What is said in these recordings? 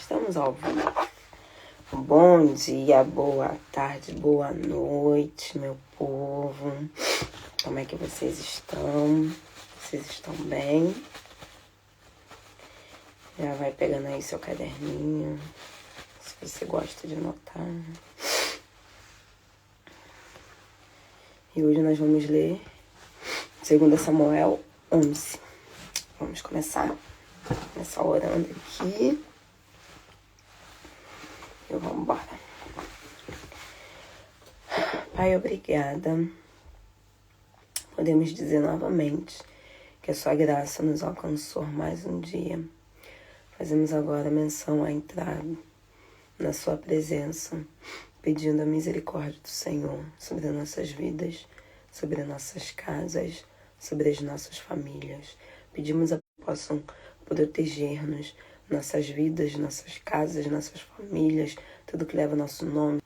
Estamos ao vivo. Bom dia, boa tarde, boa noite, meu povo. Como é que vocês estão? Vocês estão bem? Já vai pegando aí seu caderninho, se você gosta de anotar. E hoje nós vamos ler 2 Samuel 11. Vamos começar orando aqui. E vamos embora. Pai, obrigada. Podemos dizer novamente que a sua graça nos alcançou mais um dia. Fazemos agora menção à entrada na sua presença, pedindo a misericórdia do Senhor sobre as nossas vidas, sobre as nossas casas, sobre as nossas famílias. Pedimos a que possam proteger-nos, nossas vidas, nossas casas, nossas famílias, tudo que leva nosso nome.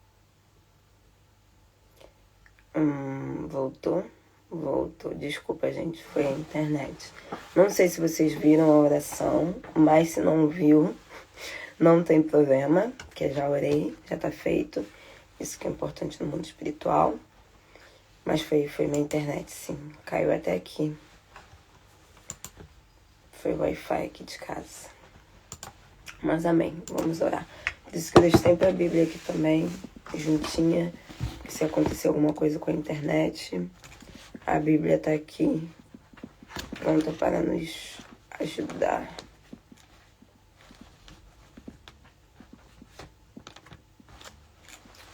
Voltou. Desculpa, gente, foi a internet. Não sei se vocês viram a oração, mas se não viu, não tem problema, porque eu já orei, já tá feito. Isso que é importante no mundo espiritual. Mas foi minha internet, sim. Caiu até aqui. Foi o Wi-Fi aqui de casa. Mas amém, vamos orar. Por isso que eu deixo sempre a Bíblia aqui também, juntinha. Que se acontecer alguma coisa com a internet, a Bíblia está aqui, pronta para nos ajudar.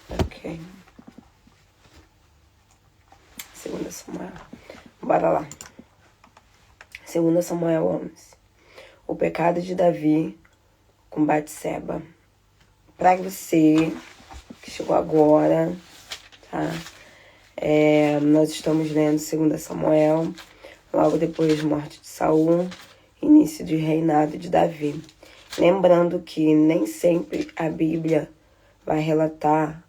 Ok. 2 Samuel. Bora lá. 2 Samuel 11. O pecado de Davi com Batseba. Para você que chegou agora, tá? Nós estamos lendo 2 Samuel, logo depois da morte de Saul, início de reinado de Davi. Lembrando que nem sempre a Bíblia vai relatar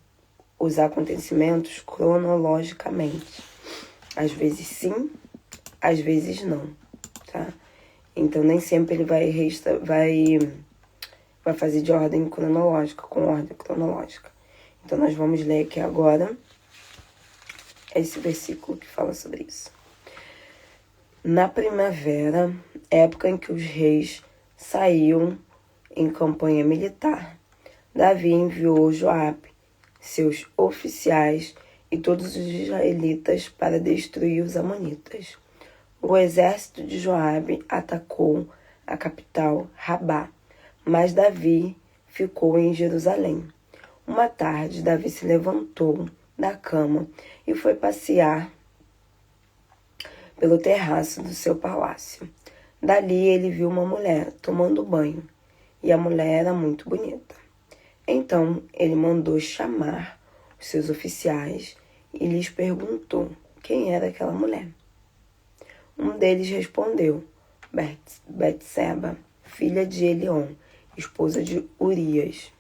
os acontecimentos cronologicamente. Às vezes sim, às vezes não, tá? Então nem sempre ele vai fazer de ordem cronológica, com ordem cronológica. Então nós vamos ler aqui agora esse versículo que fala sobre isso. Na primavera, época em que os reis saíam em campanha militar, Davi enviou Joabe, seus oficiais e todos os israelitas para destruir os amonitas. O exército de Joabe atacou a capital Rabá, mas Davi ficou em Jerusalém. Uma tarde, Davi se levantou da cama e foi passear pelo terraço do seu palácio. Dali ele viu uma mulher tomando banho, e a mulher era muito bonita. Então ele mandou chamar os seus oficiais e lhes perguntou quem era aquela mulher. Um deles respondeu: Batseba, filha de Eliom, esposa de Urias.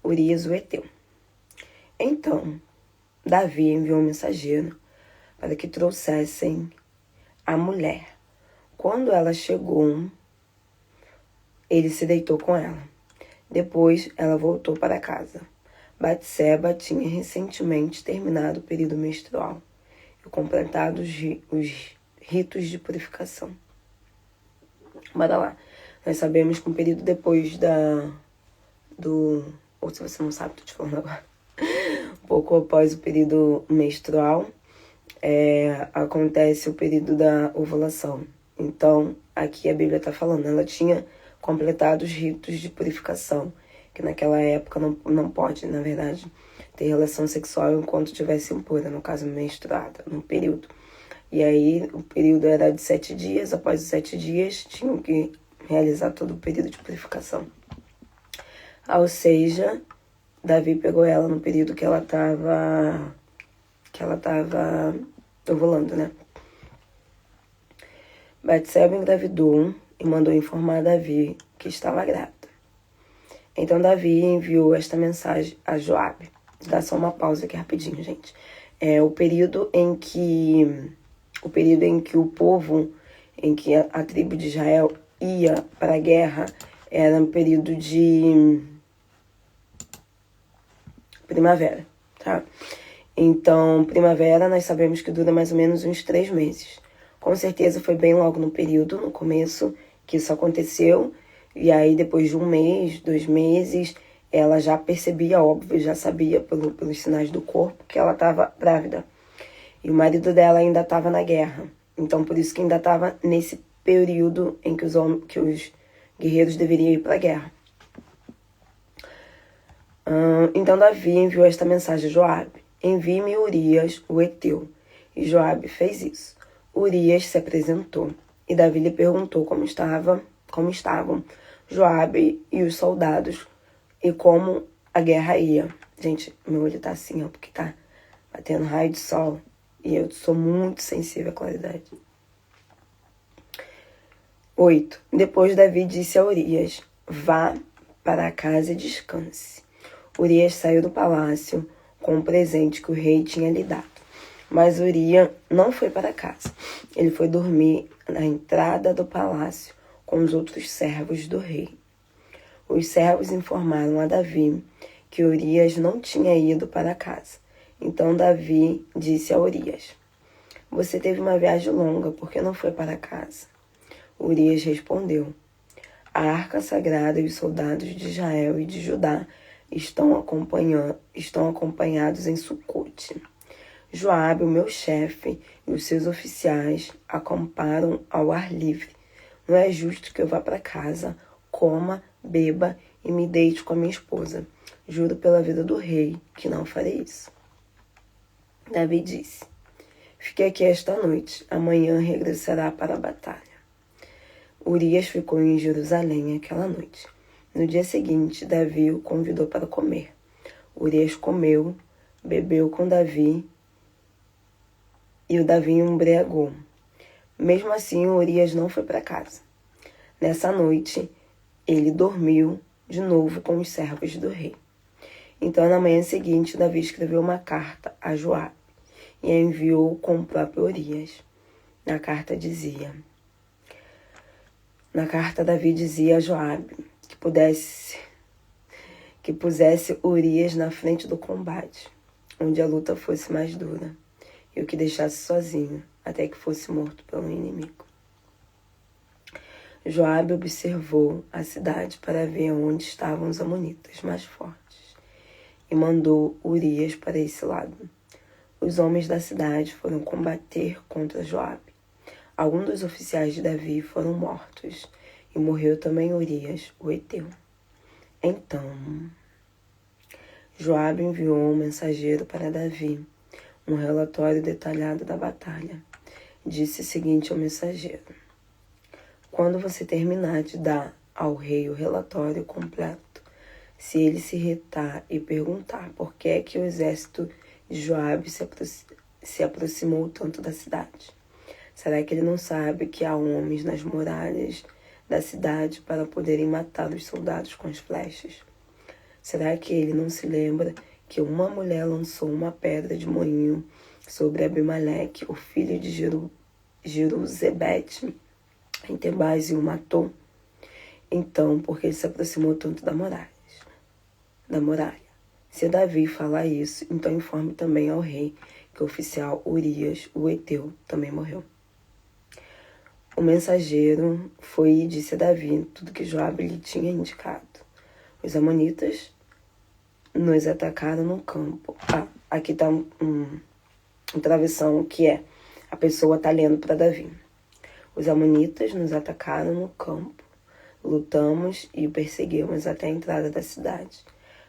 Urias o Heteu. Então, Davi enviou um mensageiro para que trouxessem a mulher. Quando ela chegou, ele se deitou com ela. Depois, ela voltou para casa. Batseba tinha recentemente terminado o período menstrual e completado os ritos de purificação. Bora lá. Nós sabemos que um período depois ou se você não sabe, tô te falando agora. Pouco após o período menstrual, acontece o período da ovulação. Então, aqui a Bíblia está falando, ela tinha completado os ritos de purificação, que naquela época não pode, na verdade, ter relação sexual enquanto estivesse impura, no caso menstruada, no período. E aí, o período era de 7 dias, após os 7 dias, tinham que realizar todo o período de purificação. Ou seja, Davi pegou ela no período que ela estava ovulando, né? Batseba engravidou e mandou informar Davi que estava grávida. Então Davi enviou esta mensagem a Joabe. Dá só uma pausa aqui rapidinho, gente. O período em que o povo em que a tribo de Israel ia para a guerra era um período de primavera, tá? Então, primavera nós sabemos que dura mais ou menos uns 3 meses. Com certeza foi bem logo no período, no começo, que isso aconteceu. E aí, depois de 1 mês, 2 meses, ela já percebia, óbvio, já sabia pelos sinais do corpo que ela estava grávida. E o marido dela ainda estava na guerra. Então, por isso que ainda estava nesse período em que os guerreiros deveriam ir para a guerra. Então, Davi enviou esta mensagem a Joabe: envie-me Urias, o heteu. E Joabe fez isso. Urias se apresentou, e Davi lhe perguntou como estavam Joabe e os soldados, e como a guerra ia. Gente, meu olho tá assim, ó, porque tá batendo raio de sol, e eu sou muito sensível à claridade. 8. Depois Davi disse a Urias: vá para casa e descanse. Urias saiu do palácio com o presente que o rei tinha lhe dado. Mas Urias não foi para casa. Ele foi dormir na entrada do palácio com os outros servos do rei. Os servos informaram a Davi que Urias não tinha ido para casa. Então Davi disse a Urias: você teve uma viagem longa, por que não foi para casa? Urias respondeu: a arca sagrada e os soldados de Israel e de Judá estão acompanhados em Sucote. Joabe, o meu chefe, e os seus oficiais acamparam ao ar livre. Não é justo que eu vá para casa, coma, beba e me deite com a minha esposa. Juro pela vida do rei que não farei isso. Davi disse: fique aqui esta noite, amanhã regressará para a batalha. Urias ficou em Jerusalém aquela noite. No dia seguinte, Davi o convidou para comer. Urias comeu, bebeu com Davi, e o Davi embriagou. Mesmo assim, Urias não foi para casa. Nessa noite, ele dormiu de novo com os servos do rei. Então, na manhã seguinte, Davi escreveu uma carta a Joabe e a enviou com o próprio Urias. Na carta, Davi dizia a Joabe que pusesse Urias na frente do combate, onde a luta fosse mais dura, e o que deixasse sozinho, até que fosse morto pelo inimigo. Joabe observou a cidade para ver onde estavam os amonitas mais fortes, e mandou Urias para esse lado. Os homens da cidade foram combater contra Joabe. Alguns dos oficiais de Davi foram mortos, e morreu também Urias, o heteu. Então, Joabe enviou um mensageiro para Davi, um relatório detalhado da batalha. Disse o seguinte ao mensageiro: quando você terminar de dar ao rei o relatório completo, se ele se irritar e perguntar por que é que o exército de Joabe se aproximou tanto da cidade, será que ele não sabe que há homens nas muralhas da cidade para poderem matar os soldados com as flechas? Será que ele não se lembra que uma mulher lançou uma pedra de moinho sobre Abimeleque, o filho de Jeruzebete, em Tebaz, e o matou? Então, porque ele se aproximou tanto da muralha. Se Davi falar isso, então informe também ao rei que o oficial Urias, o heteu, também morreu. O mensageiro foi e disse a Davi tudo que Joabe lhe tinha indicado. Os amonitas nos atacaram no campo. Aqui está um travessão que é a pessoa está lendo para Davi. Os amonitas nos atacaram no campo. Lutamos e perseguimos até a entrada da cidade.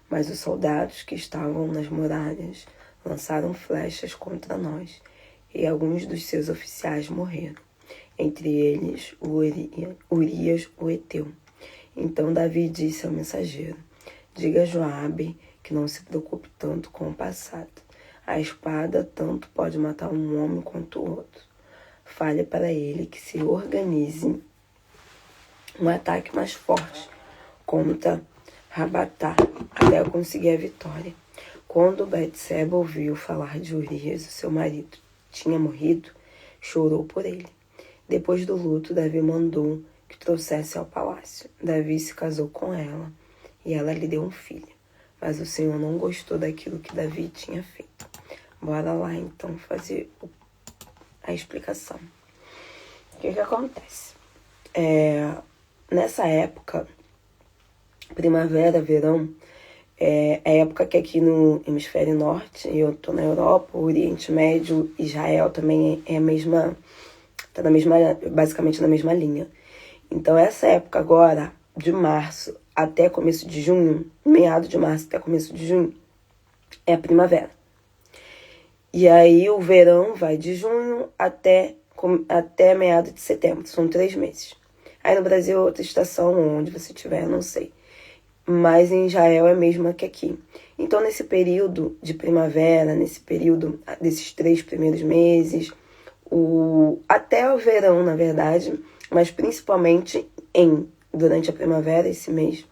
Mas os soldados que estavam nas muralhas lançaram flechas contra nós, e alguns dos seus oficiais morreram, entre eles Urias, o heteu. Então Davi disse ao mensageiro: diga a Joabe que não se preocupe tanto com o passado. A espada tanto pode matar um homem quanto o outro. Fale para ele que se organize um ataque mais forte contra Rabatá, até eu conseguir a vitória. Quando Betseba ouviu falar de Urias, o seu marido tinha morrido, chorou por ele. Depois do luto, Davi mandou que trouxesse ao palácio. Davi se casou com ela e ela lhe deu um filho. Mas o Senhor não gostou daquilo que Davi tinha feito. Bora lá, então, fazer a explicação. O que acontece? Nessa época, primavera, verão, é a época que aqui no hemisfério norte, eu tô na Europa, o Oriente Médio, Israel também é a mesma, tá basicamente na mesma linha. Então, essa época agora, de março até começo de junho, meado de março até começo de junho, é a primavera. E aí o verão vai de junho até meado de setembro, são 3 meses. Aí no Brasil é outra estação, onde você estiver, não sei. Mas em Israel é a mesma que aqui. Então nesse período de primavera, nesse período desses 3 primeiros meses, até o verão, na verdade, mas principalmente durante a primavera, esse mês,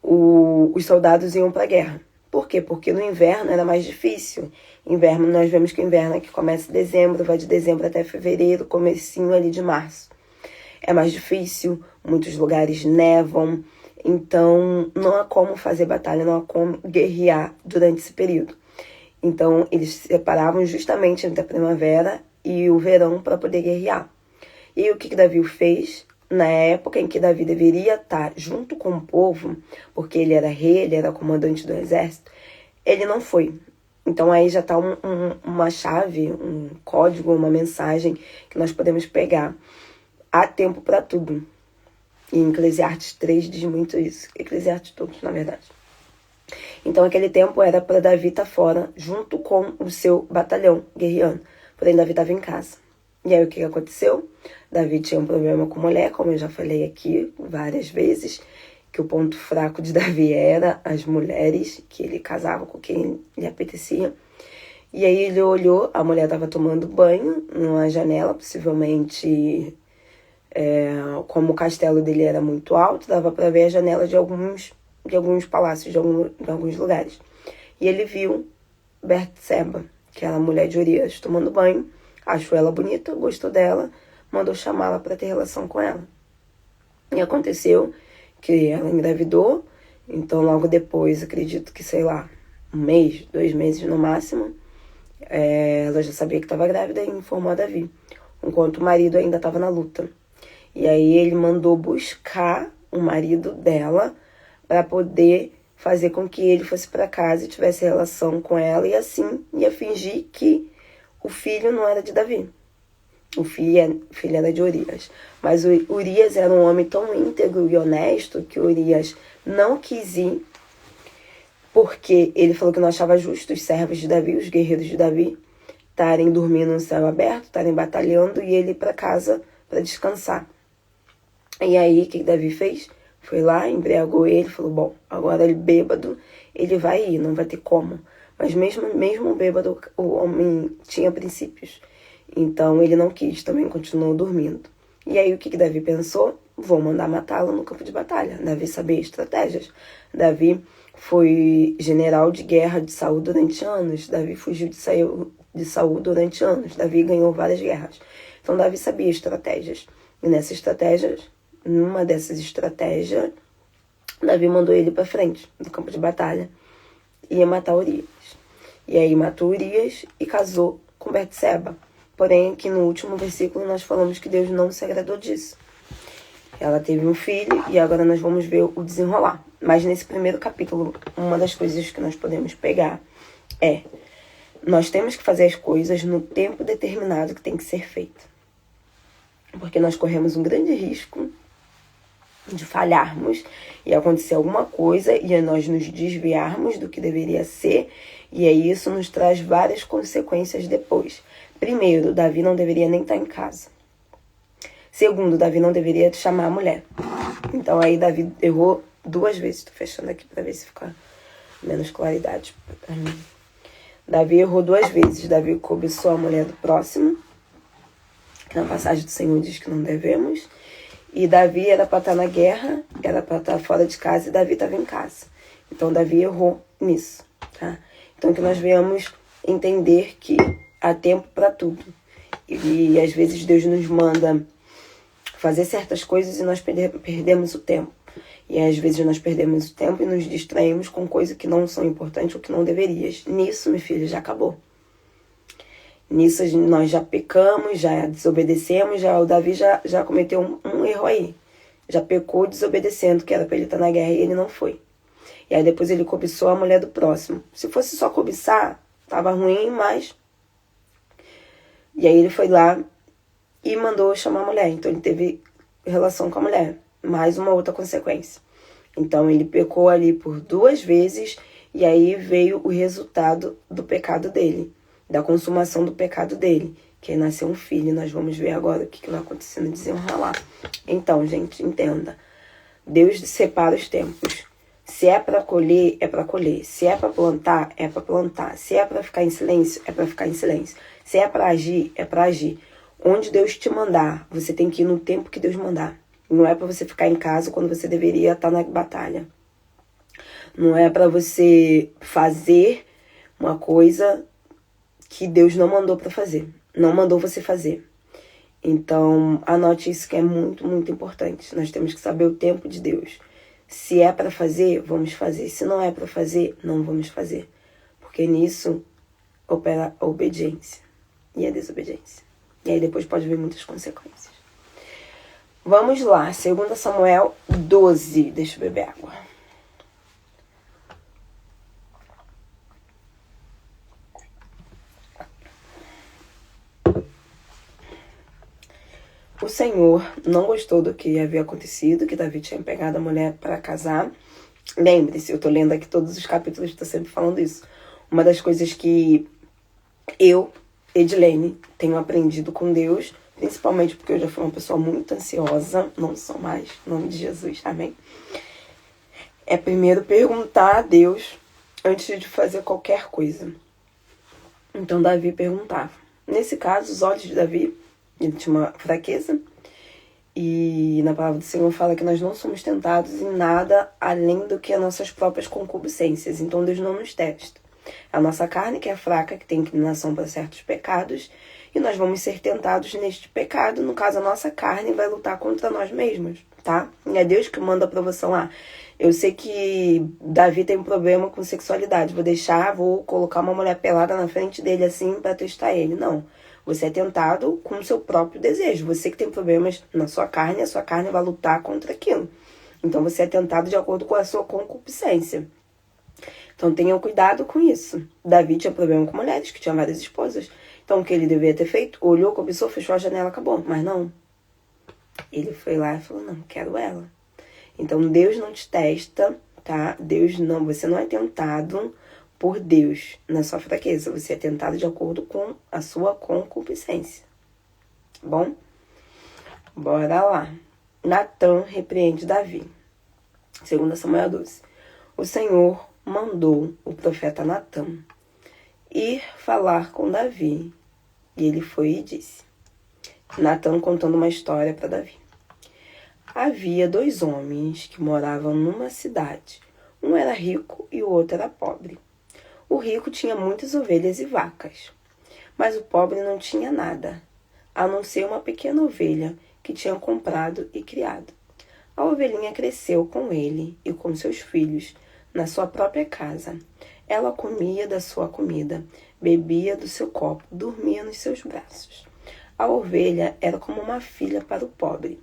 os soldados iam para a guerra. Por quê? Porque no inverno era mais difícil. Inverno, nós vemos que o inverno aqui começa em dezembro, vai de dezembro até fevereiro, comecinho ali de março. É mais difícil, muitos lugares nevam, então não há como fazer batalha, não há como guerrear durante esse período. Então eles se separavam justamente entre a primavera e o verão para poder guerrear. E o que Davi fez? Na época em que Davi deveria estar junto com o povo, porque ele era rei, ele era comandante do exército, ele não foi. Então aí já está uma chave, um código, uma mensagem que nós podemos pegar. Há tempo para tudo. E em Eclesiastes 3 diz muito isso. Eclesiastes todos, na verdade. Então aquele tempo era para Davi estar fora, junto com o seu batalhão guerreando. Porém Davi estava em casa. E aí o que aconteceu? Davi tinha um problema com mulher, como eu já falei aqui várias vezes, que o ponto fraco de Davi era as mulheres, que ele casava com quem lhe apetecia. E aí ele olhou, a mulher estava tomando banho numa janela, possivelmente, como o castelo dele era muito alto, dava para ver a janela de alguns palácios, de alguns lugares. E ele viu Betseba, que era a mulher de Urias, tomando banho, achou ela bonita, gostou dela, mandou chamá-la para ter relação com ela. E aconteceu que ela engravidou, então logo depois, acredito que, 1 mês, 2 meses no máximo, ela já sabia que estava grávida e informou a Davi, enquanto o marido ainda estava na luta. E aí ele mandou buscar o marido dela para poder fazer com que ele fosse para casa e tivesse relação com ela, e assim ia fingir que o filho não era de Davi. O filho era de Urias. Mas o Urias era um homem tão íntegro e honesto que Urias não quis ir, porque ele falou que não achava justo os servos de Davi, os guerreiros de Davi, estarem dormindo no céu aberto, estarem batalhando, e ele ir para casa para descansar. E aí, o que Davi fez? Foi lá, embriagou ele, falou, bom, agora ele bêbado, ele vai ir, não vai ter como. Mas mesmo bêbado, o homem tinha princípios. Então ele não quis, também continuou dormindo. E aí o que Davi pensou? Vou mandar matá-lo no campo de batalha. Davi sabia estratégias. Davi foi general de guerra de Saul durante anos. Davi fugiu de Saul durante anos. Davi ganhou várias guerras. Então Davi sabia estratégias. E numa dessas estratégias, Davi mandou ele para frente do campo de batalha. Ia matar Urias. E aí matou Urias e casou com Betseba. Porém, aqui no último versículo nós falamos que Deus não se agradou disso. Ela teve um filho e agora nós vamos ver o desenrolar. Mas nesse primeiro capítulo, uma das coisas que nós podemos pegar é: nós temos que fazer as coisas no tempo determinado que tem que ser feito. Porque nós corremos um grande risco de falharmos e acontecer alguma coisa e nós nos desviarmos do que deveria ser, e aí isso nos traz várias consequências depois. Primeiro, Davi não deveria nem estar em casa. Segundo, Davi não deveria chamar a mulher. Então aí Davi errou 2 vezes. Estou fechando aqui para ver se fica menos claridade para mim. Davi errou 2 vezes. Davi cobiçou a mulher do próximo, que na passagem do Senhor diz que não devemos. E Davi era para estar na guerra, era para estar fora de casa, e Davi estava em casa. Então Davi errou nisso, tá? Então que nós venhamos entender que há tempo para tudo. E às vezes Deus nos manda fazer certas coisas e nós perdemos o tempo. E às vezes nós perdemos o tempo e nos distraímos com coisas que não são importantes ou que não deverias. Nisso, meu filho, já acabou. Nisso nós já pecamos, já desobedecemos, o Davi já cometeu um erro aí. Já pecou desobedecendo, que era para ele estar na guerra e ele não foi. E aí depois ele cobiçou a mulher do próximo. Se fosse só cobiçar, tava ruim, mas... E aí ele foi lá e mandou chamar a mulher. Então ele teve relação com a mulher. Mais uma outra consequência. Então ele pecou ali por 2 vezes e aí veio o resultado do pecado dele. Da consumação do pecado dele. Que aí nasceu um filho. Nós vamos ver agora o que vai acontecer no desenrolar. Então, gente, entenda. Deus separa os tempos. Se é para colher, é para colher. Se é para plantar, é para plantar. Se é para ficar em silêncio, é para ficar em silêncio. Se é para agir, é para agir. Onde Deus te mandar, você tem que ir no tempo que Deus mandar. Não é para você ficar em casa quando você deveria estar na batalha. Não é para você fazer uma coisa que Deus não mandou para fazer. Não mandou você fazer. Então, anote isso que é muito, muito importante. Nós temos que saber o tempo de Deus. Se é para fazer, vamos fazer. Se não é para fazer, não vamos fazer. Porque nisso opera a obediência e a desobediência. E aí depois pode vir muitas consequências. Vamos lá, 2 Samuel 12. Deixa eu beber água. O Senhor não gostou do que havia acontecido, que Davi tinha pegado a mulher para casar. Lembre-se, eu tô lendo aqui todos os capítulos, tô sempre falando isso. Uma das coisas que eu, Edilene, tenho aprendido com Deus, principalmente porque eu já fui uma pessoa muito ansiosa, não sou mais, em nome de Jesus, amém? É primeiro perguntar a Deus antes de fazer qualquer coisa. Então Davi perguntava. Nesse caso, os olhos de Davi, ele tinha uma fraqueza, e na palavra do Senhor fala que nós não somos tentados em nada além do que as nossas próprias concupiscências. Então Deus não nos testa. A nossa carne que é fraca, que tem inclinação para certos pecados, e nós vamos ser tentados neste pecado. No caso, a nossa carne vai lutar contra nós mesmos, tá? E é Deus que manda a aprovação lá. Eu sei que Davi tem um problema com sexualidade. Vou colocar uma mulher pelada na frente dele assim para testar ele. Não. Você é tentado com o seu próprio desejo. Você que tem problemas na sua carne, a sua carne vai lutar contra aquilo. Então você é tentado de acordo com a sua concupiscência. Então tenham cuidado com isso. Davi tinha problema com mulheres, que tinha várias esposas. Então o que ele deveria ter feito? Olhou, cobiçou, fechou a janela, acabou. Mas não. Ele foi lá e falou, não, quero ela. Então Deus não te testa, tá? Você não é tentado por Deus na sua fraqueza. Você é tentado de acordo com a sua concupiscência. Bom? Bora lá. Natã repreende Davi. 2 Samuel 12. O Senhor mandou o profeta Natã ir falar com Davi. E ele foi e disse. Natã contando uma história para Davi. Havia 2 homens que moravam numa cidade. Um era rico e o outro era pobre. O rico tinha muitas ovelhas e vacas, mas o pobre não tinha nada, a não ser uma pequena ovelha que tinha comprado e criado. A ovelhinha cresceu com ele e com seus filhos na sua própria casa. Ela comia da sua comida, bebia do seu copo, dormia nos seus braços. A ovelha era como uma filha para o pobre.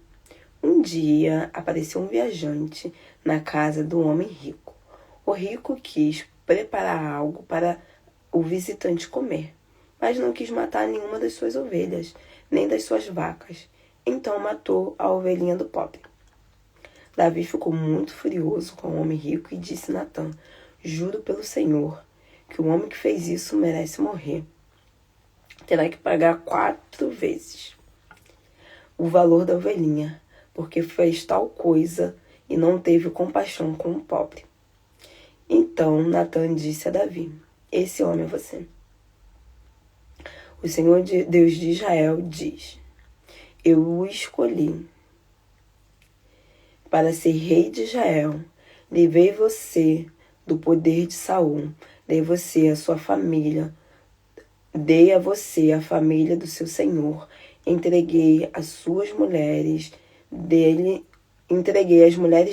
Um dia apareceu um viajante na casa do homem rico. O rico quis preparar algo para o visitante comer, mas não quis matar nenhuma das suas ovelhas, nem das suas vacas. Então matou a ovelhinha do pobre. Davi ficou muito furioso com o homem rico e disse a Natã, juro pelo Senhor que o homem que fez isso merece morrer. Terá que pagar 4 vezes o valor da ovelhinha, porque fez tal coisa e não teve compaixão com o pobre. Então Natã disse a Davi, esse homem é você. O Senhor Deus de Israel diz, eu o escolhi para ser rei de Israel. Livrei você do poder de Saul, dei você a sua família, dei a você a família do seu senhor, entreguei as mulheres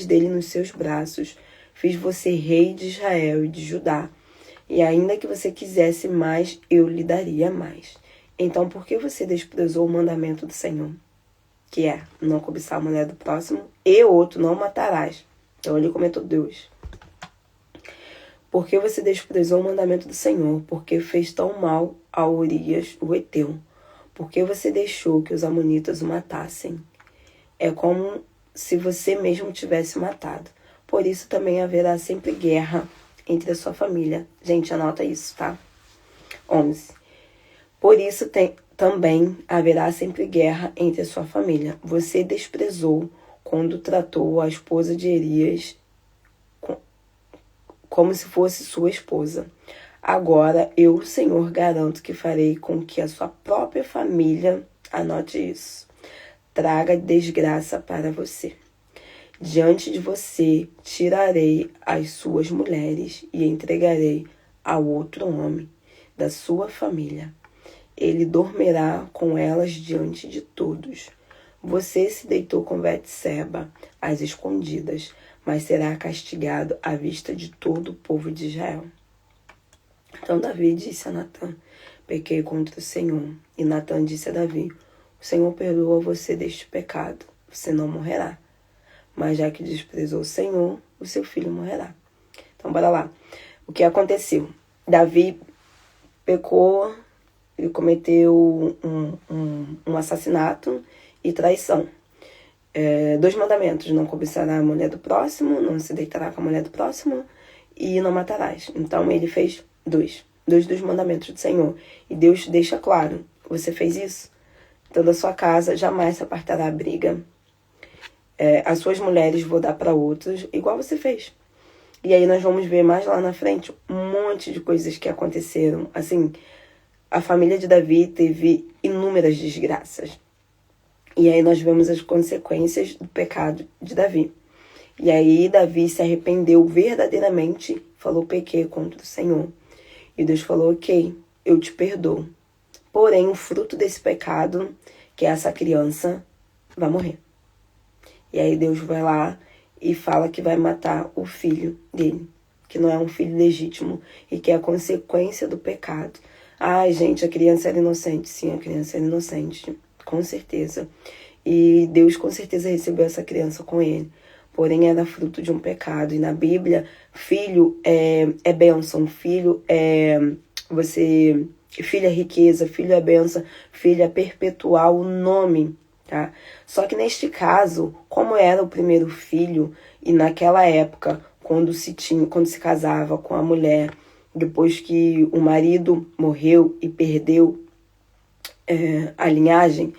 dele nos seus braços, fiz você rei de Israel e de Judá, e ainda que você quisesse mais, eu lhe daria mais. Então, por que você desprezou o mandamento do Senhor, que é não cobiçar a mulher do próximo, e outro, não matarás? Então, ele comentou Deus. Por que você desprezou o mandamento do Senhor? Porque fez tão mal a Urias, o Heteu? Por que você deixou que os amonitas o matassem? É como se você mesmo tivesse matado. Por isso também haverá sempre guerra entre a sua família. Gente, anota isso, tá? 11. Por isso também haverá sempre guerra entre a sua família. Você desprezou quando tratou a esposa de Urias como se fosse sua esposa. Agora, eu, o Senhor, garanto que farei com que a sua própria família, anote isso, traga desgraça para você. Diante de você, tirarei as suas mulheres e entregarei a outro homem da sua família. Ele dormirá com elas diante de todos. Você se deitou com Betseba, às escondidas, mas será castigado à vista de todo o povo de Israel. Então Davi disse a Natã, pequei contra o Senhor. E Natã disse a Davi, o Senhor perdoa você deste pecado, você não morrerá. Mas já que desprezou o Senhor, o seu filho morrerá. Então bora lá. O que aconteceu? Davi pecou e cometeu um assassinato e traição. 2 mandamentos, não cobiçará a mulher do próximo, não se deitará com a mulher do próximo e não matarás. Então ele fez 2 dos mandamentos do Senhor. E Deus deixa claro, você fez isso? Então da sua casa jamais se apartará a briga. As suas mulheres vou dar para outros, igual você fez. E aí nós vamos ver mais lá na frente um monte de coisas que aconteceram. Assim, a família de Davi teve inúmeras desgraças. E aí nós vemos as consequências do pecado de Davi. E aí Davi se arrependeu verdadeiramente, falou, pequei contra o Senhor. E Deus falou, ok, eu te perdoo. Porém, o fruto desse pecado, que é essa criança, vai morrer. E aí Deus vai lá e fala que vai matar o filho dele, que não é um filho legítimo e que é a consequência do pecado. Ai, gente, a criança era inocente. Sim, a criança era inocente, com certeza. E Deus com certeza recebeu essa criança com ele. Porém, era fruto de um pecado. E na Bíblia, filho é bênção, filho é filho é riqueza, filho é bênção, filho é perpetuar o nome, tá? Só que neste caso, como era o primeiro filho, e naquela época, quando se casava com a mulher, depois que o marido morreu e perdeu a linhagem,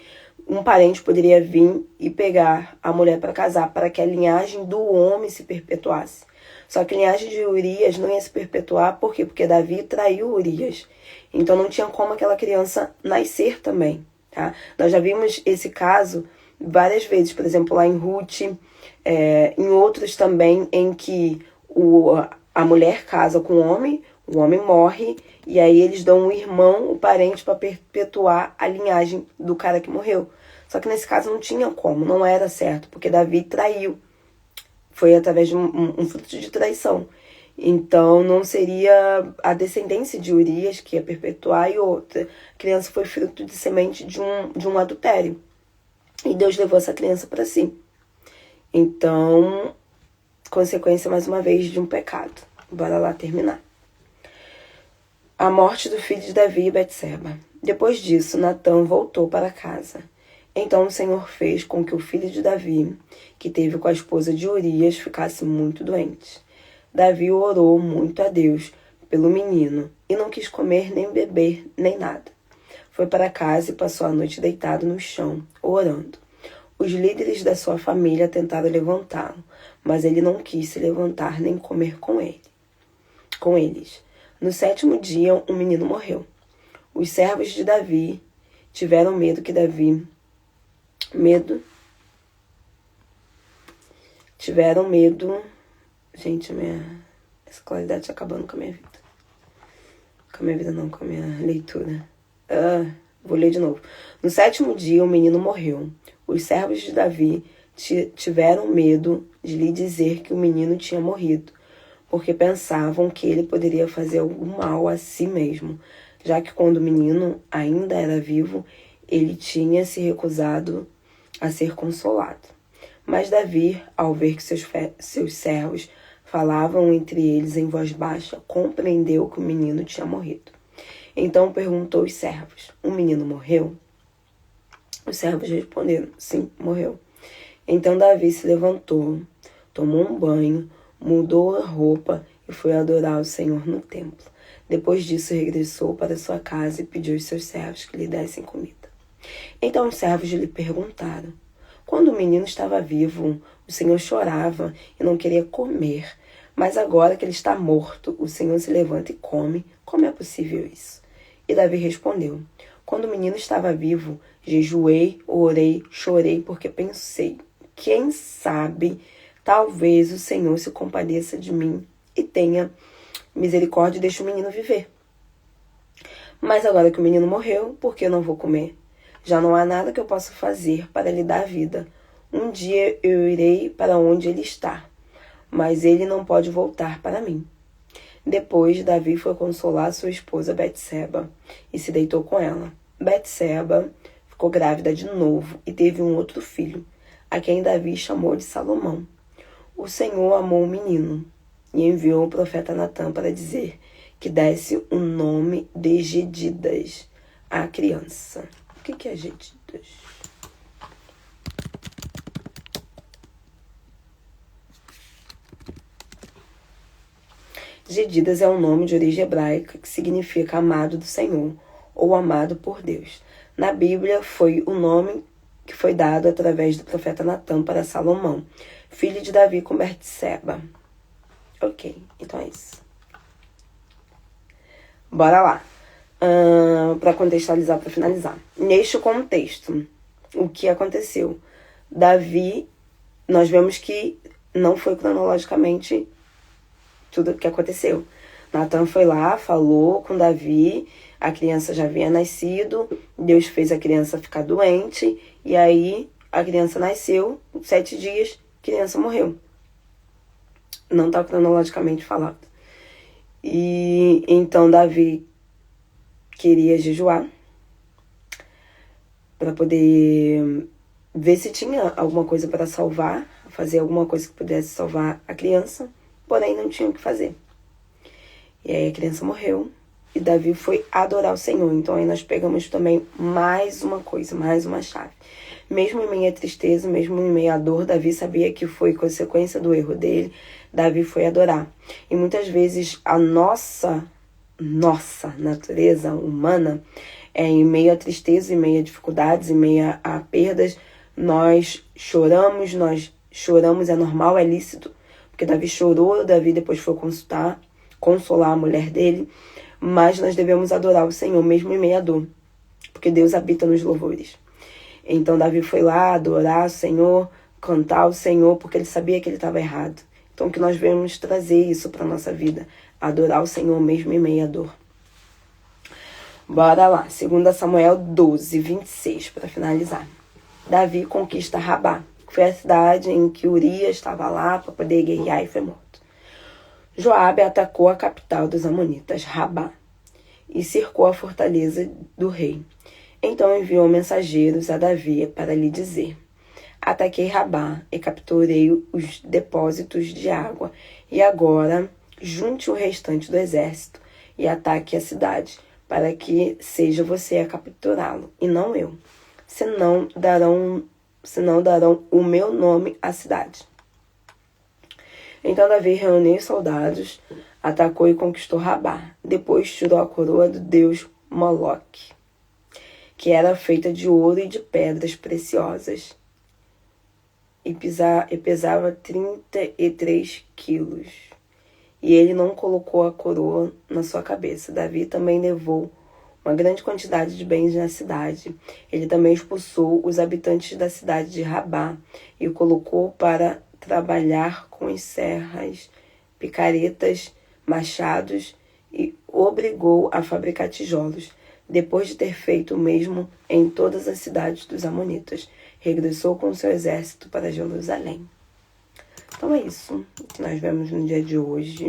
um parente poderia vir e pegar a mulher para casar, para que a linhagem do homem se perpetuasse. Só que a linhagem de Urias não ia se perpetuar, por quê? Porque Davi traiu Urias. Então não tinha como aquela criança nascer também, tá? Nós já vimos esse caso várias vezes, por exemplo, lá em Ruth, em outros também, em que a mulher casa com o homem morre, e aí eles dão um irmão, o parente, para perpetuar a linhagem do cara que morreu. Só que nesse caso não tinha como, não era certo, porque Davi traiu. Foi através de um fruto de traição. Então não seria a descendência de Urias que ia perpetuar e outra. A criança foi fruto de semente de um adultério. E Deus levou essa criança para si. Então, consequência mais uma vez de um pecado. Bora lá terminar. A morte do filho de Davi e Betseba. Depois disso, Natã voltou para casa. Então o Senhor fez com que o filho de Davi, que teve com a esposa de Urias, ficasse muito doente. Davi orou muito a Deus pelo menino e não quis comer, nem beber, nem nada. Foi para casa e passou a noite deitado no chão, orando. Os líderes da sua família tentaram levantá-lo, mas ele não quis se levantar nem comer com eles. No 7º dia, um menino morreu. Os servos de Davi tiveram medo. Gente, essa qualidade está acabando com a minha vida. Com a minha vida não, com a minha leitura. Vou ler de novo. No 7º dia, o menino morreu. Os servos de Davi tiveram medo de lhe dizer que o menino tinha morrido, porque pensavam que ele poderia fazer algum mal a si mesmo, já que quando o menino ainda era vivo, ele tinha se recusado a ser consolado. Mas Davi, ao ver que seus servos falavam entre eles em voz baixa, compreendeu que o menino tinha morrido. Então perguntou aos servos: o menino morreu? Os servos responderam: sim, morreu. Então Davi se levantou, tomou um banho, mudou a roupa e foi adorar o Senhor no templo. Depois disso, regressou para sua casa e pediu aos seus servos que lhe dessem comida. Então os servos lhe perguntaram: quando o menino estava vivo, o Senhor chorava e não queria comer. Mas agora que ele está morto, o Senhor se levanta e come. Como é possível isso? E Davi respondeu: quando o menino estava vivo, jejuei, orei, chorei, porque pensei: quem sabe, talvez o Senhor se compadeça de mim e tenha misericórdia e deixe o menino viver. Mas agora que o menino morreu, por que eu não vou comer? Já não há nada que eu possa fazer para lhe dar vida. Um dia eu irei para onde ele está, mas ele não pode voltar para mim. Depois, Davi foi consolar sua esposa Betseba e se deitou com ela. Betseba ficou grávida de novo e teve um outro filho, a quem Davi chamou de Salomão. O Senhor amou o menino e enviou o profeta Natã para dizer que desse o nome de Gedidas à criança. O que é Gedidas? Gedidas é um nome de origem hebraica que significa amado do Senhor ou amado por Deus. Na Bíblia, foi o nome que foi dado através do profeta Natã para Salomão, filho de Davi com Betseba. Ok, então é isso. Bora lá. Para contextualizar, para finalizar. Neste contexto, o que aconteceu? Davi, nós vemos que não foi cronologicamente tudo o que aconteceu. Natã foi lá, falou com Davi, a criança já havia nascido, Deus fez a criança ficar doente, e aí a criança nasceu, 7 dias, a criança morreu. Não está cronologicamente falado. E então Davi queria jejuar para poder ver se tinha alguma coisa para salvar, fazer alguma coisa que pudesse salvar a criança, porém não tinha o que fazer. E aí a criança morreu e Davi foi adorar o Senhor. Então aí nós pegamos também mais uma coisa, mais uma chave. Mesmo em meio à tristeza, mesmo em meio à dor, Davi sabia que foi consequência do erro dele. Davi foi adorar. E muitas vezes a nossa natureza humana, em meio à tristeza, em meio a dificuldades, em meio a perdas, nós choramos, é normal, é lícito, porque Davi chorou, Davi depois foi consolar a mulher dele, mas nós devemos adorar o Senhor, mesmo em meio à dor, porque Deus habita nos louvores. Então Davi foi lá adorar o Senhor, cantar o Senhor, porque ele sabia que ele estava errado. Então que nós devemos trazer isso para a nossa vida, adorar o Senhor mesmo em meio à dor. Bora lá, 2 Samuel 12, 26, para finalizar. Davi conquista Rabá, que foi a cidade em que Urias estava lá para poder guerrear e foi morto. Joabe atacou a capital dos amonitas, Rabá, e cercou a fortaleza do rei. Então enviou mensageiros a Davi para lhe dizer: ataquei Rabá e capturei os depósitos de água, e agora junte o restante do exército e ataque a cidade, para que seja você a capturá-lo, e não eu. Senão darão o meu nome à cidade. Então Davi reuniu os soldados, atacou e conquistou Rabá. Depois tirou a coroa do deus Moloque, que era feita de ouro e de pedras preciosas, e pesava 33 quilos. E ele não colocou a coroa na sua cabeça. Davi também levou uma grande quantidade de bens na cidade. Ele também expulsou os habitantes da cidade de Rabá e o colocou para trabalhar com serras, picaretas, machados e obrigou a fabricar tijolos. depois de ter feito o mesmo em todas as cidades dos amonitas, regressou com seu exército para Jerusalém. Então é isso que nós vemos no dia de hoje.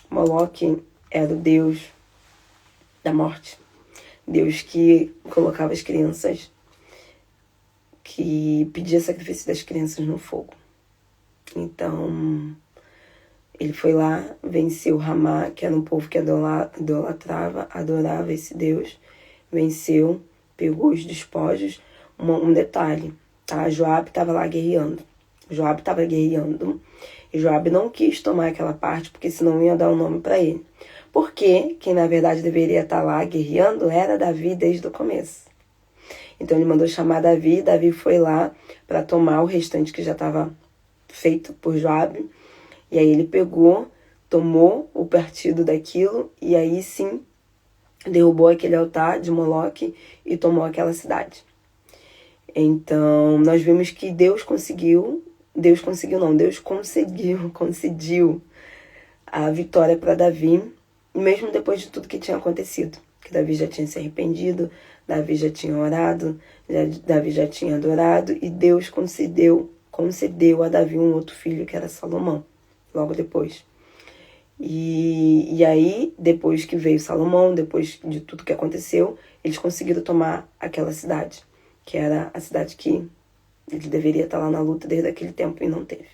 Moloque era o deus da morte. Deus que colocava as crianças, que pedia sacrifício das crianças no fogo. Então, ele foi lá, venceu Ramá, que era um povo que idolatrava, adorava esse Deus. Venceu, pegou os despojos. Um detalhe, tá? Joabe estava lá guerreando. Joabe estava guerreando. E Joabe não quis tomar aquela parte, porque senão ia dar um nome para ele. Porque quem na verdade deveria estar lá guerreando era Davi desde o começo. Então ele mandou chamar Davi. Davi foi lá para tomar o restante que já estava feito por Joabe. E aí ele pegou, tomou o partido daquilo e aí sim derrubou aquele altar de Moloque e tomou aquela cidade. Então nós vimos que Deus concediu a vitória para Davi, mesmo depois de tudo que tinha acontecido. Que Davi já tinha se arrependido, Davi já tinha orado, Davi já tinha adorado, e Deus concedeu a Davi um outro filho, que era Salomão, logo depois. E aí, depois que veio Salomão, depois de tudo que aconteceu, eles conseguiram tomar aquela cidade, que era a cidade que ele deveria estar lá na luta desde aquele tempo e não teve.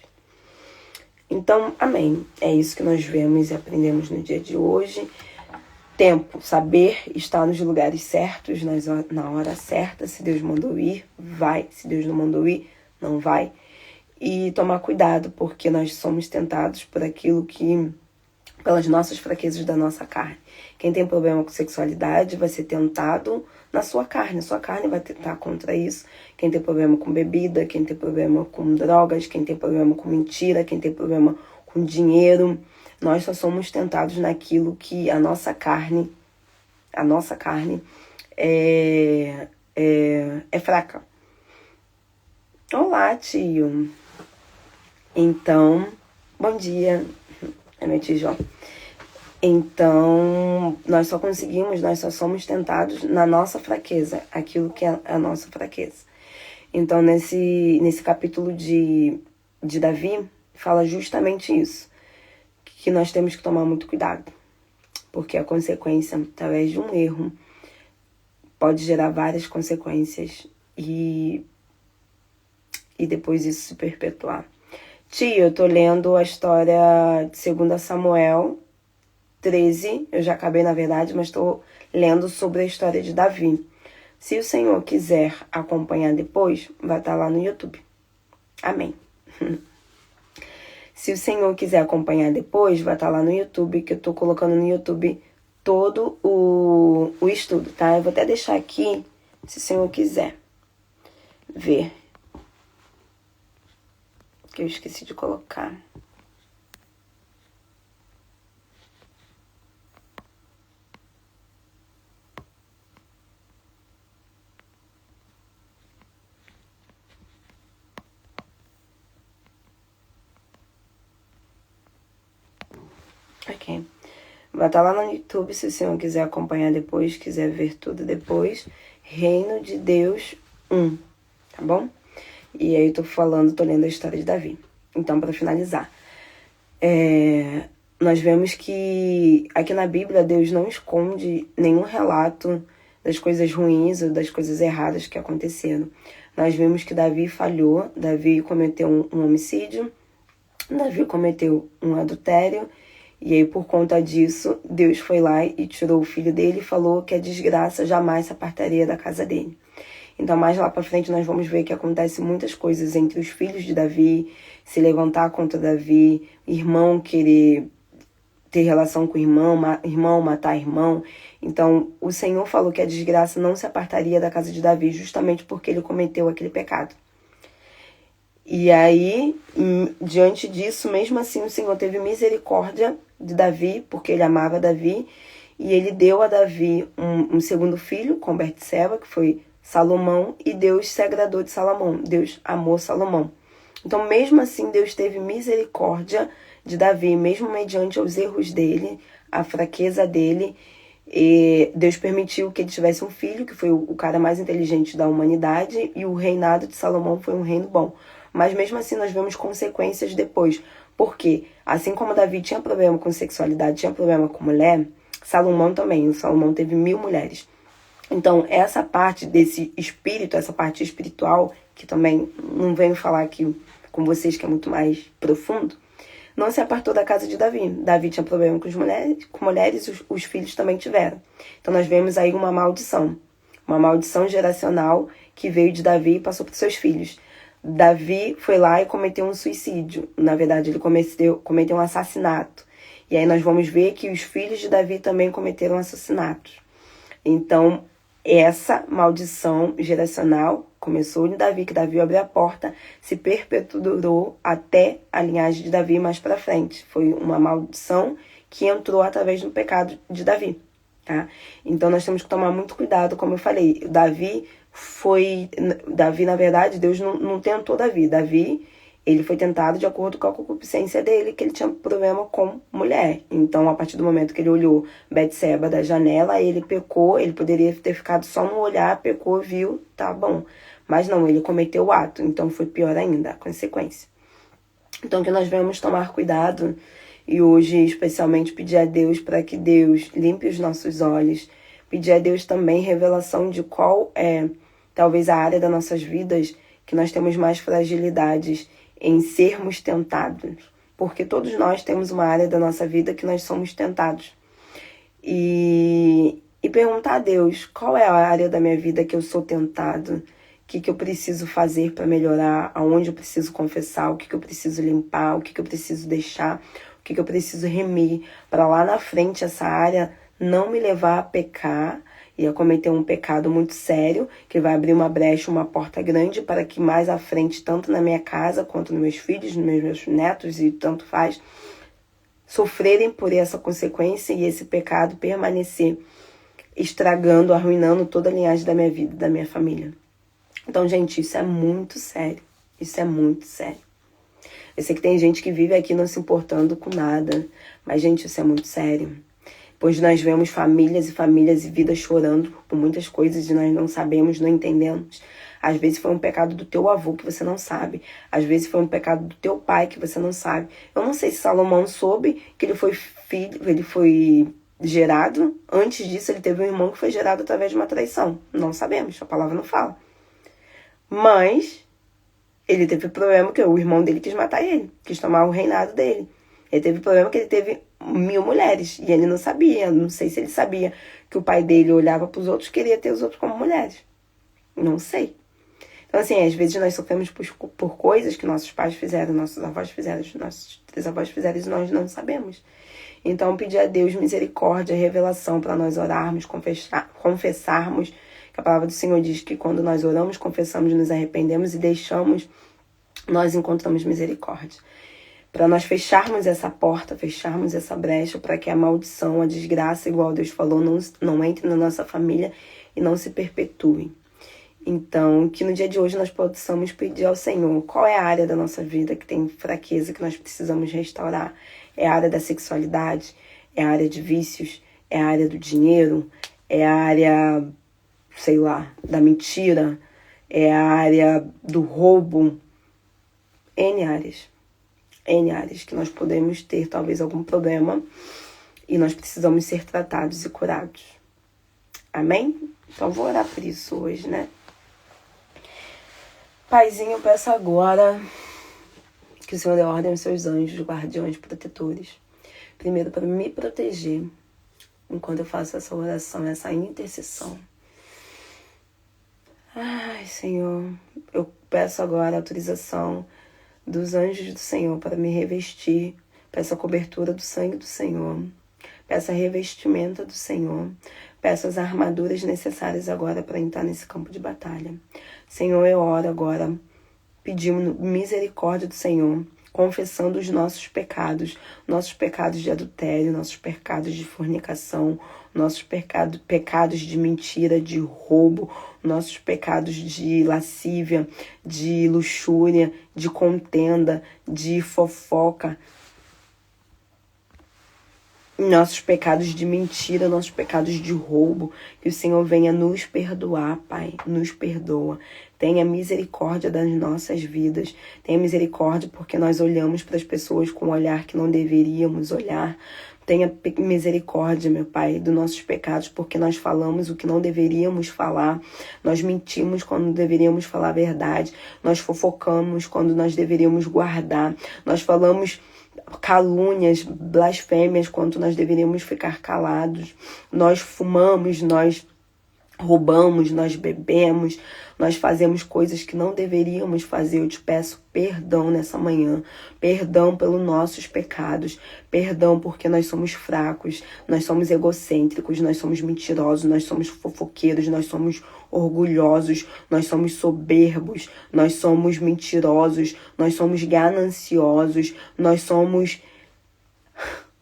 Então, amém. É isso que nós vemos e aprendemos no dia de hoje. Tempo, saber estar nos lugares certos, na hora certa. Se Deus mandou ir, vai. Se Deus não mandou ir, não vai. E tomar cuidado, porque nós somos tentados por aquilo que, pelas nossas fraquezas da nossa carne. Quem tem problema com sexualidade vai ser tentado na sua carne. Sua carne vai tentar contra isso. Quem tem problema com bebida, quem tem problema com drogas, quem tem problema com mentira, quem tem problema com dinheiro. Nós só somos tentados naquilo que a nossa carne é fraca. Olá, tio. Então, bom dia. É noite, João. Então, nós só somos tentados na nossa fraqueza, aquilo que é a nossa fraqueza. Então, nesse capítulo de Davi, fala justamente isso, que nós temos que tomar muito cuidado, porque a consequência, através de um erro, pode gerar várias consequências e depois isso se perpetuar. Tia, eu tô lendo a história de 2 Samuel 13, eu já acabei na verdade, mas estou lendo sobre a história de Davi. Se o Senhor quiser acompanhar depois, vai estar lá no YouTube. Amém. Se o Senhor quiser acompanhar depois, vai estar lá no YouTube, que eu estou colocando no YouTube todo o estudo, tá? Eu vou até deixar aqui, se o Senhor quiser ver. Que eu esqueci de colocar. Ok. Vai estar lá no YouTube, se o senhor quiser acompanhar depois, quiser ver tudo depois. Reino de Deus 1, tá bom? E aí tô lendo a história de Davi. Então, para finalizar, nós vemos que aqui na Bíblia Deus não esconde nenhum relato das coisas ruins ou das coisas erradas que aconteceram. Nós vemos que Davi falhou, Davi cometeu um homicídio, Davi cometeu um adultério, e aí por conta disso Deus foi lá e tirou o filho dele e falou que a desgraça jamais se apartaria da casa dele. Então mais lá pra frente nós vamos ver que acontece muitas coisas entre os filhos de Davi, se levantar contra Davi, irmão querer ter relação com irmão matar irmão. Então o Senhor falou que a desgraça não se apartaria da casa de Davi justamente porque ele cometeu aquele pecado. E aí, diante disso, mesmo assim, o Senhor teve misericórdia de Davi, porque ele amava Davi, e ele deu a Davi um segundo filho, com Betseba, que foi Salomão, e Deus se agradou de Salomão, Deus amou Salomão. Então, mesmo assim, Deus teve misericórdia de Davi, mesmo mediante os erros dele, a fraqueza dele. E Deus permitiu que ele tivesse um filho, que foi o cara mais inteligente da humanidade, e o reinado de Salomão foi um reino bom. Mas mesmo assim nós vemos consequências depois. Porque, assim como Davi tinha problema com sexualidade, tinha problema com mulher, Salomão também. O Salomão teve 1000 mulheres. Então, essa parte desse espírito, essa parte espiritual, que também não venho falar aqui com vocês, que é muito mais profundo, não se apartou da casa de Davi. Davi tinha problema com mulheres, os filhos também tiveram. Então, nós vemos aí uma maldição geracional que veio de Davi e passou para os seus filhos. Davi foi lá e cometeu um suicídio. Na verdade, ele cometeu um assassinato. E aí nós vamos ver que os filhos de Davi também cometeram assassinatos. Então, essa maldição geracional começou em Davi, que Davi abriu a porta, se perpetuou até a linhagem de Davi mais para frente. Foi uma maldição que entrou através do pecado de Davi, tá? Então, nós temos que tomar muito cuidado, como eu falei. Davi, na verdade, Deus não tentou Davi. Davi, ele foi tentado de acordo com a concupiscência dele, que ele tinha problema com mulher. Então, a partir do momento que ele olhou Betseba da janela, ele pecou. Ele poderia ter ficado só no olhar, pecou, viu, tá bom. Mas não, ele cometeu o ato. Então, foi pior ainda a consequência. Então, que nós devemos tomar cuidado. E hoje, especialmente, pedir a Deus para que Deus limpe os nossos olhos. Pedir a Deus também revelação de qual é, talvez, a área das nossas vidas que nós temos mais fragilidades em sermos tentados, porque todos nós temos uma área da nossa vida que nós somos tentados. E perguntar a Deus, qual é a área da minha vida que eu sou tentado? O que eu preciso fazer para melhorar? Aonde eu preciso confessar? O que eu preciso limpar? O que eu preciso deixar? O que eu preciso remir? Para lá na frente essa área não me levar a pecar e a cometer um pecado muito sério, que vai abrir uma brecha, uma porta grande, para que mais à frente, tanto na minha casa, quanto nos meus filhos, nos meus netos, e tanto faz, sofrerem por essa consequência e esse pecado permanecer estragando, arruinando toda a linhagem da minha vida, da minha família. Então, gente, isso é muito sério. Isso é muito sério. Eu sei que tem gente que vive aqui não se importando com nada, mas, gente, isso é muito sério. Pois nós vemos famílias e famílias e vidas chorando por muitas coisas e nós não sabemos, não entendemos. Às vezes foi um pecado do teu avô que você não sabe. Às vezes foi um pecado do teu pai que você não sabe. Eu não sei se Salomão soube que ele foi gerado. Antes disso, ele teve um irmão que foi gerado através de uma traição. Não sabemos, a palavra não fala. Mas ele teve problema que o irmão dele quis matar ele, quis tomar o reinado dele. Ele teve problema que ele teve 1000 mulheres. E ele não sabia. Não sei se ele sabia que o pai dele olhava para os outros e queria ter os outros como mulheres. Não sei. Então, assim, às vezes nós sofremos por coisas que nossos pais fizeram, nossos avós fizeram, nossos trisavós fizeram e nós não sabemos. Então, pedir a Deus misericórdia, revelação para nós orarmos, confessarmos. Que a palavra do Senhor diz que quando nós oramos, confessamos, nos arrependemos e deixamos, nós encontramos misericórdia. Para nós fecharmos essa porta, fecharmos essa brecha, para que a maldição, a desgraça, igual Deus falou, não entre na nossa família e não se perpetue. Então, que no dia de hoje nós possamos pedir ao Senhor qual é a área da nossa vida que tem fraqueza, que nós precisamos restaurar. É a área da sexualidade, é a área de vícios, é a área do dinheiro, é a área, sei lá, da mentira, é a área do roubo. N áreas que nós podemos ter talvez algum problema e nós precisamos ser tratados e curados. Amém? Então vou orar por isso hoje, né? Paizinho, eu peço agora que o Senhor dê ordem aos seus anjos, guardiões, protetores. Primeiro para me proteger enquanto eu faço essa oração, essa intercessão. Ai, Senhor, eu peço agora a autorização dos anjos do Senhor para me revestir. Peço a cobertura do sangue do Senhor. Peço a revestimenta do Senhor. Peço as armaduras necessárias agora para entrar nesse campo de batalha. Senhor, eu oro agora, pedindo misericórdia do Senhor, confessando os nossos pecados de adultério, nossos pecados de fornicação, nossos pecados de mentira, de roubo, nossos pecados de lascívia, de luxúria, de contenda, de fofoca. nossos pecados de mentira, nossos pecados de roubo, que o Senhor venha nos perdoar, Pai, nos perdoa. Tenha misericórdia das nossas vidas, tenha misericórdia porque nós olhamos para as pessoas com um olhar que não deveríamos olhar. Tenha misericórdia, meu Pai, dos nossos pecados, porque nós falamos o que não deveríamos falar. Nós mentimos quando deveríamos falar a verdade. Nós fofocamos quando nós deveríamos guardar. Nós falamos calúnias, blasfêmias, quando nós deveríamos ficar calados. Nós fumamos, nós roubamos, nós bebemos, nós fazemos coisas que não deveríamos fazer. Eu te peço perdão nessa manhã, perdão pelos nossos pecados, perdão porque nós somos fracos, nós somos egocêntricos, nós somos mentirosos, nós somos fofoqueiros, nós somos orgulhosos, nós somos soberbos, nós somos mentirosos, nós somos gananciosos, nós somos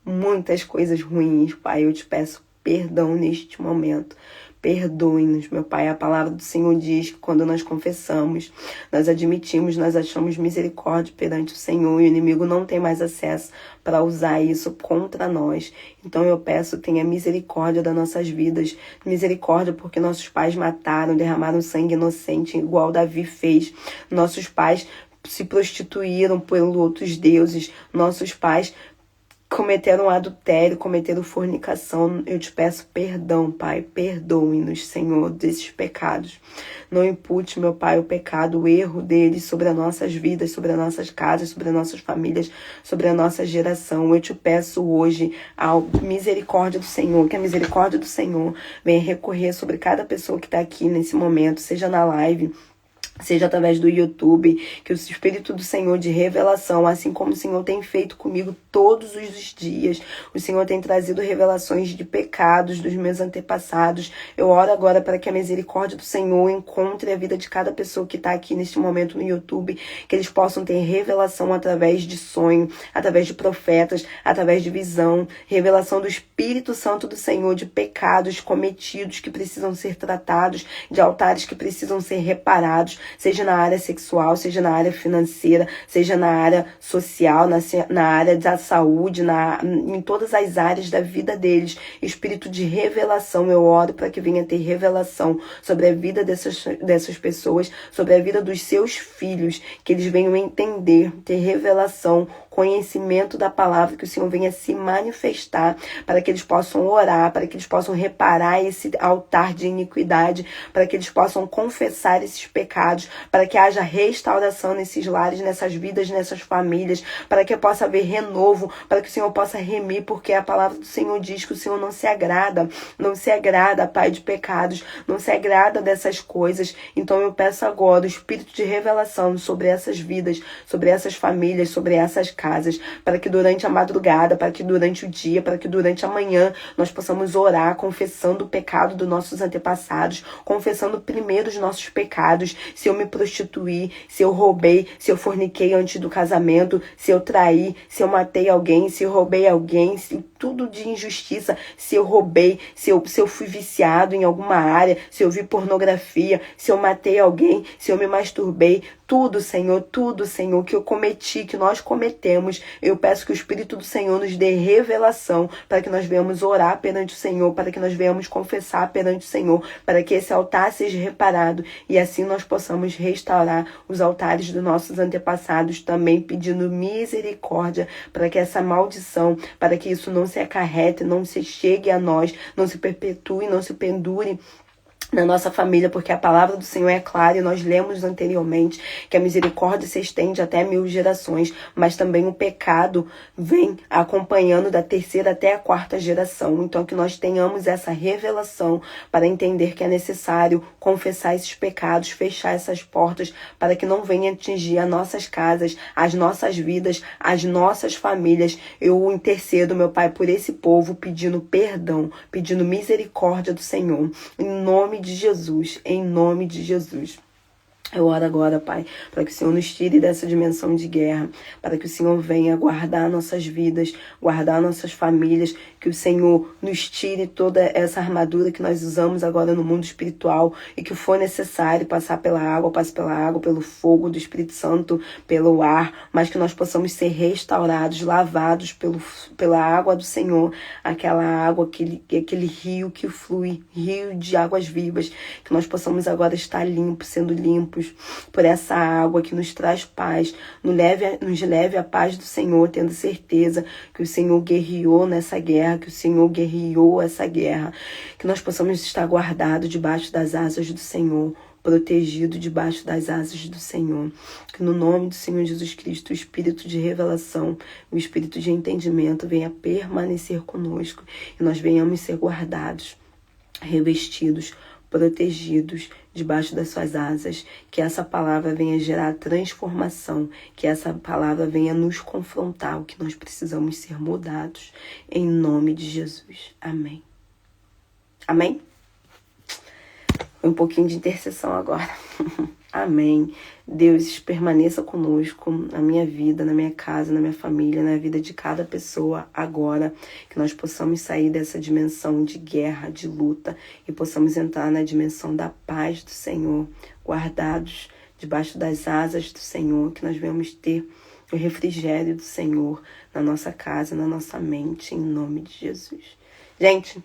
muitas coisas ruins, Pai. Eu te peço perdão neste momento. Perdoe-nos, meu Pai. A palavra do Senhor diz que quando nós confessamos, nós admitimos, nós achamos misericórdia perante o Senhor e o inimigo não tem mais acesso para usar isso contra nós. Então eu peço, tenha misericórdia das nossas vidas, misericórdia porque nossos pais mataram, derramaram sangue inocente, igual Davi fez. Nossos pais se prostituíram por outros deuses, nossos pais cometeram adultério, cometeram fornicação. Eu te peço perdão, Pai. Perdoe-nos, Senhor, desses pecados. Não impute, meu Pai, o pecado, o erro deles sobre as nossas vidas, sobre as nossas casas, sobre as nossas famílias, sobre a nossa geração. Eu te peço hoje a misericórdia do Senhor, que a misericórdia do Senhor venha recorrer sobre cada pessoa que está aqui nesse momento, seja na live, seja através do YouTube, que o Espírito do Senhor de revelação, assim como o Senhor tem feito comigo todos os dias, o Senhor tem trazido revelações de pecados dos meus antepassados. Eu oro agora para que a misericórdia do Senhor encontre a vida de cada pessoa que está aqui neste momento no YouTube, que eles possam ter revelação através de sonho, através de profetas, através de visão, revelação do Espírito Santo do Senhor de pecados cometidos que precisam ser tratados, de altares que precisam ser reparados, seja na área sexual, seja na área financeira, seja na área social, na área da saúde, em todas as áreas da vida deles. Espírito de revelação, eu oro para que venha ter revelação sobre a vida dessas pessoas, sobre a vida dos seus filhos, que eles venham entender, ter revelação, conhecimento da palavra, que o Senhor venha se manifestar, para que eles possam orar, para que eles possam reparar esse altar de iniquidade, para que eles possam confessar esses pecados, para que haja restauração nesses lares, nessas vidas, nessas famílias, para que possa haver renovo, para que o Senhor possa remir, porque a palavra do Senhor diz que o Senhor não se agrada, Pai, de pecados, não se agrada dessas coisas. Então eu peço agora o Espírito de revelação sobre essas vidas, sobre essas famílias, sobre essas casas, para que durante a madrugada, para que durante o dia, para que durante a manhã nós possamos orar, confessando o pecado dos nossos antepassados, confessando primeiro os nossos pecados, se eu me prostituí, se eu roubei, se eu forniquei antes do casamento, se eu traí, se eu matei alguém, se eu roubei alguém, se tudo de injustiça, se eu roubei, se eu fui viciado em alguma área, se eu vi pornografia, se eu matei alguém, se eu me masturbei, tudo, Senhor, que eu cometi, que nós cometemos, eu peço que o Espírito do Senhor nos dê revelação, para que nós venhamos orar perante o Senhor, para que nós venhamos confessar perante o Senhor, para que esse altar seja reparado, e assim nós possamos restaurar os altares dos nossos antepassados, também pedindo misericórdia, para que essa maldição, para que isso não se acarrete, não se chegue a nós, não se perpetue, não se pendure na nossa família, porque a palavra do Senhor é clara e nós lemos anteriormente que a misericórdia se estende até 1000 gerações, mas também o pecado vem acompanhando da 3ª até a 4ª geração. Então que nós tenhamos essa revelação para entender que é necessário confessar esses pecados, fechar essas portas para que não venha atingir as nossas casas, as nossas vidas, as nossas famílias. Eu intercedo, meu Pai, por esse povo, pedindo perdão, pedindo misericórdia do Senhor, em nome de Jesus, em nome de Jesus. Eu oro agora, Pai, para que o Senhor nos tire dessa dimensão de guerra, para que o Senhor venha guardar nossas vidas, guardar nossas famílias, que o Senhor nos tire toda essa armadura que nós usamos agora no mundo espiritual e que for necessário passar pela água, passe pela água, pelo fogo do Espírito Santo, pelo ar, mas que nós possamos ser restaurados, lavados pela água do Senhor, aquela água, aquele rio que flui, rio de águas vivas, que nós possamos agora estar limpos, sendo limpos por essa água que nos traz paz, nos leve a paz do Senhor, tendo certeza que o Senhor guerreou nessa guerra, que o Senhor guerreou essa guerra, que nós possamos estar guardados debaixo das asas do Senhor, protegido debaixo das asas do Senhor, que no nome do Senhor Jesus Cristo, o Espírito de revelação, o Espírito de entendimento venha permanecer conosco e nós venhamos ser guardados, revestidos, protegidos debaixo das suas asas, que essa palavra venha gerar transformação, que essa palavra venha nos confrontar, o que nós precisamos ser mudados, em nome de Jesus. Amém. Amém? Um pouquinho de intercessão agora. Amém. Deus permaneça conosco na minha vida, na minha casa, na minha família, na vida de cada pessoa agora. Que nós possamos sair dessa dimensão de guerra, de luta e possamos entrar na dimensão da paz do Senhor, guardados debaixo das asas do Senhor, que nós venhamos ter o refrigério do Senhor na nossa casa, na nossa mente, em nome de Jesus. Gente,